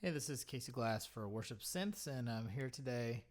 Hey, this is Casey Glass for Worship Synths, and I'm here today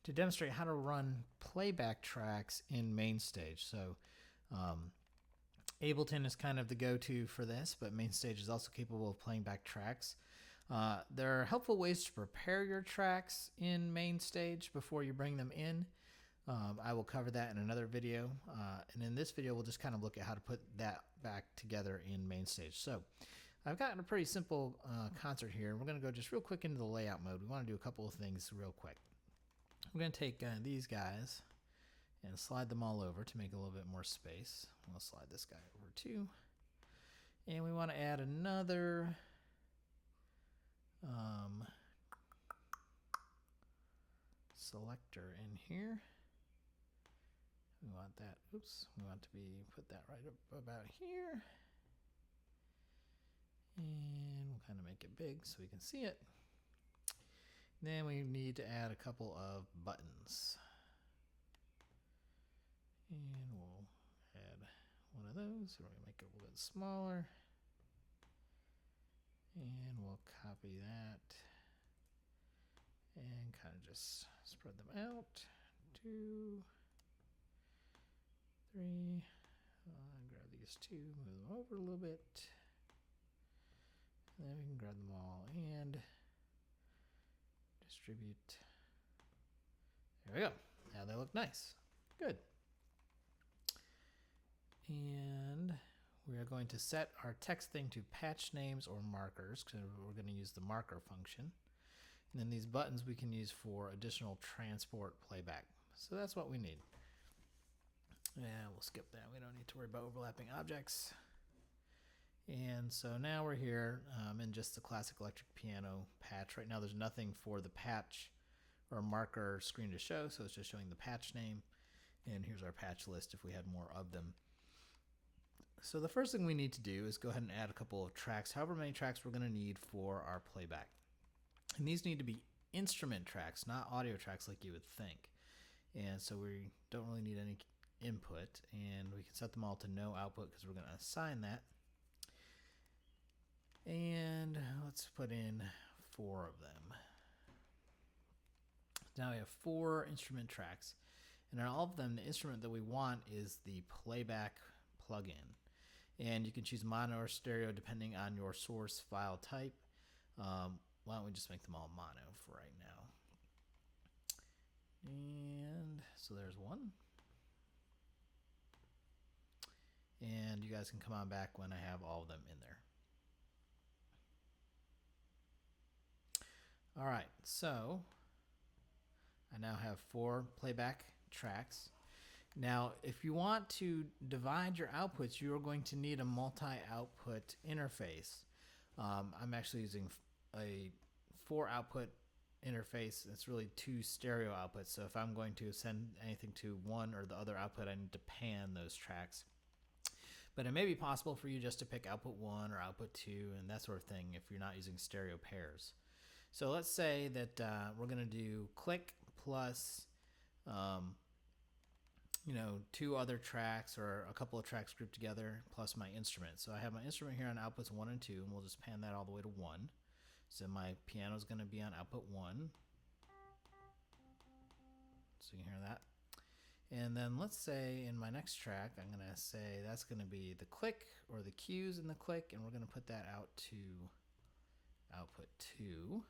to demonstrate how to run playback tracks in MainStage. So, Ableton is kind of the go-to for this, but MainStage is also capable of playing back tracks. There are helpful ways to prepare your tracks in MainStage before you bring them in. I will cover that in another video, and in this video we'll just kind of look at how to put that back together in MainStage. So I've gotten a pretty simple concert here. We're going to go just real quick into the layout mode. We want to do a couple of things real quick. We're going to take these guys and slide them all over to make a little bit more space. We'll slide this guy over too. And we want to add another selector in here. We want that, we want to put that right up about here. And we'll kind of make it big so we can see it. Then we need to add a couple of buttons. And we'll add one of those. We're going to make it a little bit smaller. And we'll copy that. And kind of just spread them out. 2, 3. Grab these two, move them over a little bit. And then we can grab them all and distribute. There we go. Now they look nice. Good. And we are going to set our text thing to patch names or markers, because we're going to use the marker function. And then these buttons we can use for additional transport playback. So that's what we need. Yeah, we'll skip that. We don't need to worry about overlapping objects. And so now we're here in just the classic electric piano patch. Right now there's nothing for the patch or marker screen to show, so it's just showing the patch name. And here's our patch list if we had more of them. So the first thing we need to do is go ahead and add a couple of tracks, however many tracks we're going to need for our playback. And these need to be instrument tracks, not audio tracks like you would think. And so we don't really need any input, and we can set them all to no output because we're going to assign that. And let's put in 4 of them. Now we have 4 instrument tracks, and on all of them the instrument that we want is the playback plugin. And you can choose mono or stereo depending on your source file type. Why don't we just make them all mono for right now. And so there's one. And you guys can come on back when I have all of them in there. All right, so I now have 4 playback tracks. Now, if you want to divide your outputs, you are going to need a multi-output interface. I'm actually using a 4-output interface. It's really 2 stereo outputs. So if I'm going to send anything to one or the other output, I need to pan those tracks. But it may be possible for you just to pick output 1 or output 2 and that sort of thing if you're not using stereo pairs. So let's say that we're going to do click plus 2 other tracks or a couple of tracks grouped together plus my instrument. So I have my instrument here on outputs 1 and 2, and we'll just pan that all the way to 1. So my piano is going to be on output 1. So you can hear that. And then let's say in my next track, I'm going to say that's going to be the click or the cues in the click, and we're going to put that out to output 2.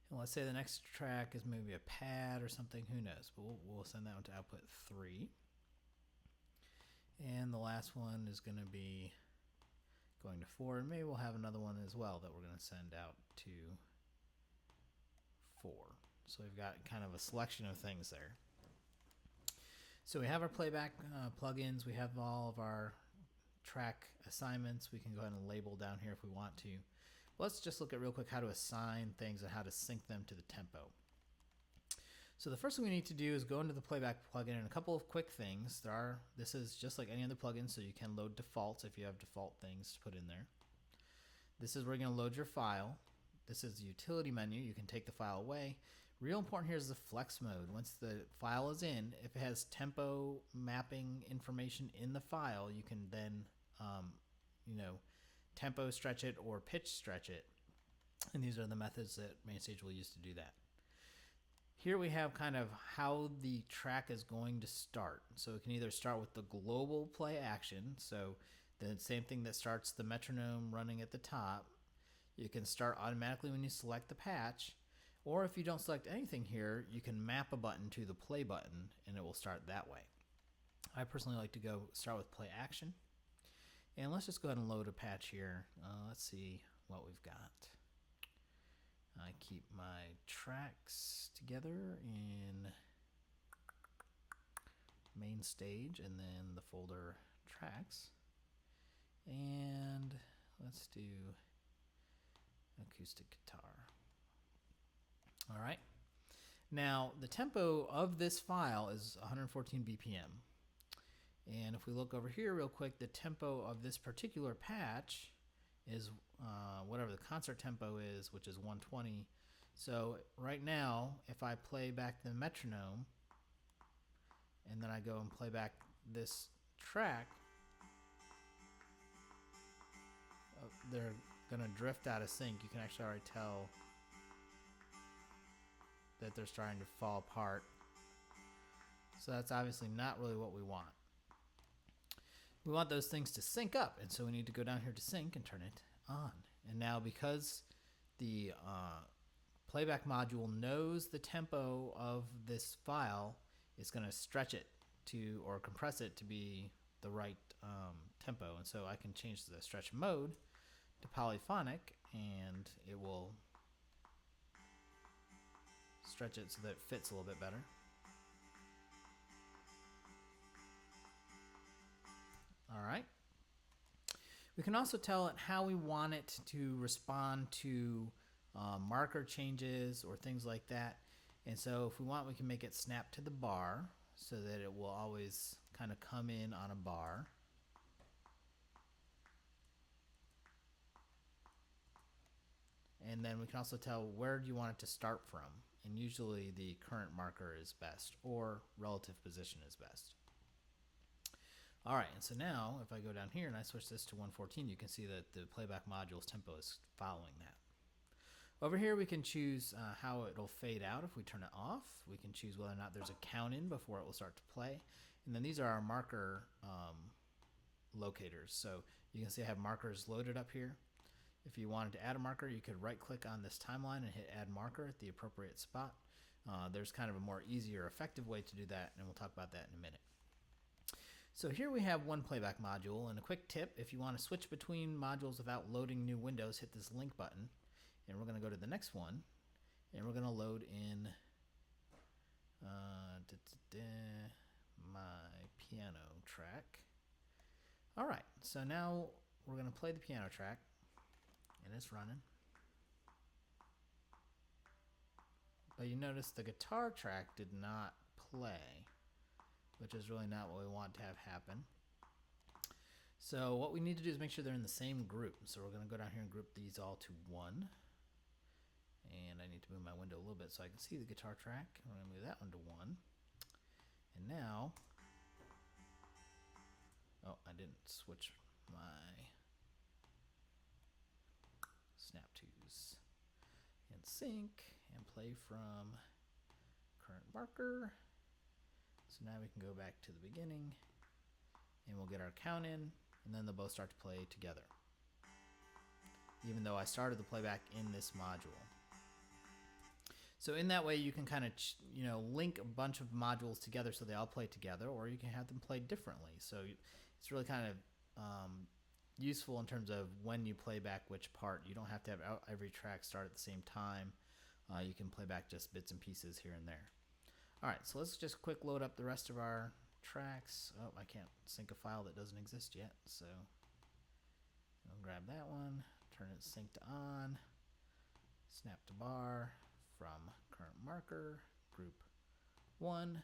And let's say the next track is maybe a pad or something, who knows, but we'll send that one to output 3. And the last one is going to be going to 4, and maybe we'll have another one as well that we're going to send out to 4. So we've got kind of a selection of things there. So we have our playback plugins, we have all of our track assignments. We can go ahead and label down here if we want to. Let's just look at real quick how to assign things and how to sync them to the tempo. So the first thing we need to do is go into the playback plugin, and a couple of quick things. This is just like any other plugin, so you can load defaults if you have default things to put in there. This is where you're going to load your file. This is the utility menu. You can take the file away. Real important here is the flex mode. Once the file is in, if it has tempo mapping information in the file, you can then tempo stretch it or pitch stretch it. And these are the methods that MainStage will use to do that. Here we have kind of how the track is going to start. So it can either start with the global play action, so the same thing that starts the metronome running at the top. You can start automatically when you select the patch, or if you don't select anything here, you can map a button to the play button and it will start that way. I personally like to start with play action. And let's just go ahead and load a patch here. Let's see what we've got. I keep my tracks together in MainStage and then the folder tracks. And let's do acoustic guitar. All right. Now, the tempo of this file is 114 BPM. And if we look over here real quick, the tempo of this particular patch is whatever the concert tempo is, which is 120. So right now, if I play back the metronome, and then I go and play back this track, they're going to drift out of sync. You can actually already tell that they're starting to fall apart. So that's obviously not really what we want. We want those things to sync up, and so we need to go down here to sync and turn it on. And now because the Playback Module knows the tempo of this file, it's going to stretch it to, or compress it to be the right tempo. And so I can change the stretch mode to polyphonic, and it will stretch it so that it fits a little bit better. All right. We can also tell it how we want it to respond to marker changes or things like that. And so if we want, we can make it snap to the bar so that it will always kind of come in on a bar. And then we can also tell where do you want it to start from. And usually the current marker is best, or relative position is best. All right, and so now if I go down here and I switch this to 114, you can see that the Playback Module's tempo is following that. Over here we can choose how it'll fade out if we turn it off. We can choose whether or not there's a count in before it will start to play. And then these are our marker locators. So you can see I have markers loaded up here. If you wanted to add a marker, you could right click on this timeline and hit add marker at the appropriate spot. There's kind of a more easier, effective way to do that, and we'll talk about that in a minute. So here we have one Playback Module, and a quick tip, if you want to switch between modules without loading new windows, hit this link button, and we're going to go to the next one, and we're going to load in my piano track. All right, so now we're going to play the piano track, and it's running. But you notice the guitar track did not play, which is really not what we want to have happen. So what we need to do is make sure they're in the same group. So we're going to go down here and group these all to one. And I need to move my window a little bit so I can see the guitar track. I'm going to move that one to one. And now, oh, I didn't switch my snap twos. And sync and play from current marker. So now we can go back to the beginning and we'll get our count in, and then they'll both start to play together, even though I started the playback in this module. So in that way you can kind of link a bunch of modules together so they all play together, or you can have them play differently. So it's really kind of useful in terms of when you play back which part. You don't have to have every track start at the same time. You can play back just bits and pieces here and there. All right, so let's just quick load up the rest of our tracks. Oh, I can't sync a file that doesn't exist yet, so I'll grab that one, turn it sync to on, snap to bar from current marker, group 1,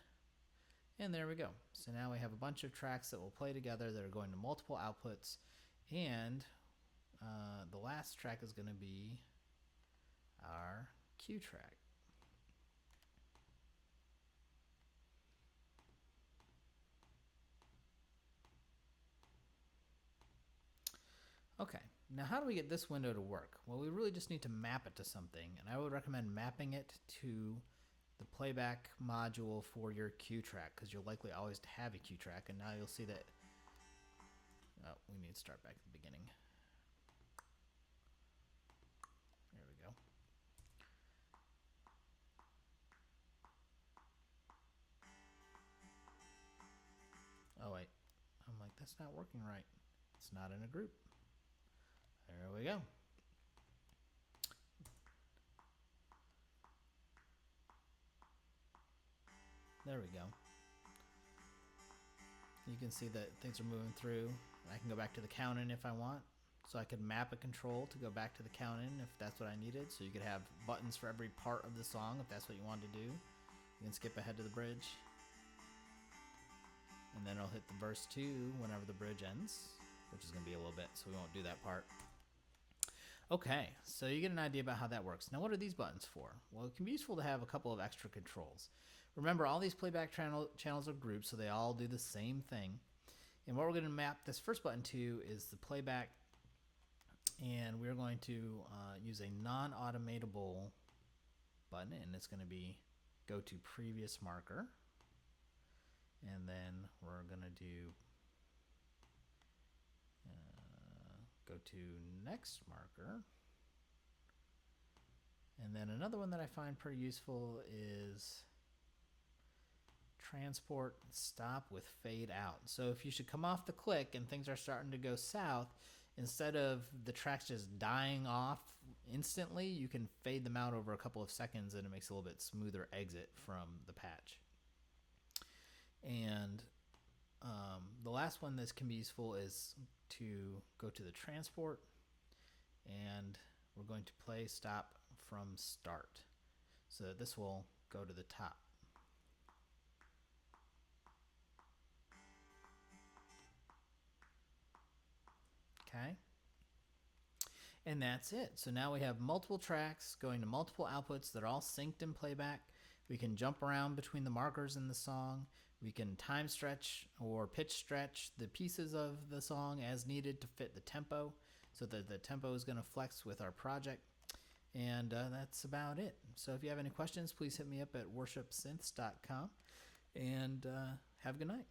and there we go. So now we have a bunch of tracks that will play together that are going to multiple outputs, and the last track is going to be our cue track. Okay, Now, how do we get this window to work? Well, we really just need to map it to something, and I would recommend mapping it to the playback module for your cue track, because you'll likely always have a cue track, and now you'll see that. Oh, we need to start back at the beginning. There we go. Oh wait, I'm like, that's not working right. It's not in a group. There we go. There we go. You can see that things are moving through. I can go back to the count in if I want. So I could map a control to go back to the count in if that's what I needed. So you could have buttons for every part of the song if that's what you wanted to do. You can skip ahead to the bridge. And then I'll hit the verse 2 whenever the bridge ends, which is going to be a little bit, so we won't do that part. Okay, so you get an idea about how that works. Now, what are these buttons for? Well, it can be useful to have a couple of extra controls. Remember, all these playback channels are grouped, so they all do the same thing. And what we're going to map this first button to is the playback, and we're going to use a non-automatable button, and it's going to be go to previous marker. And then we're going to do go to next marker. And then another one that I find pretty useful is transport stop with fade out. So if you should come off the click and things are starting to go south, instead of the tracks just dying off instantly, you can fade them out over a couple of seconds, and it makes a little bit smoother exit from the patch. And the last one that can be useful is to go to the transport, and we're going to play stop from start, so that this will go to the top. Okay, and that's it. So now we have multiple tracks going to multiple outputs that are all synced in playback. We can jump around between the markers in the song. We can time stretch or pitch stretch the pieces of the song as needed to fit the tempo, so that the tempo is going to flex with our project. And that's about it. So if you have any questions, please hit me up at worshipsynths.com, and have a good night.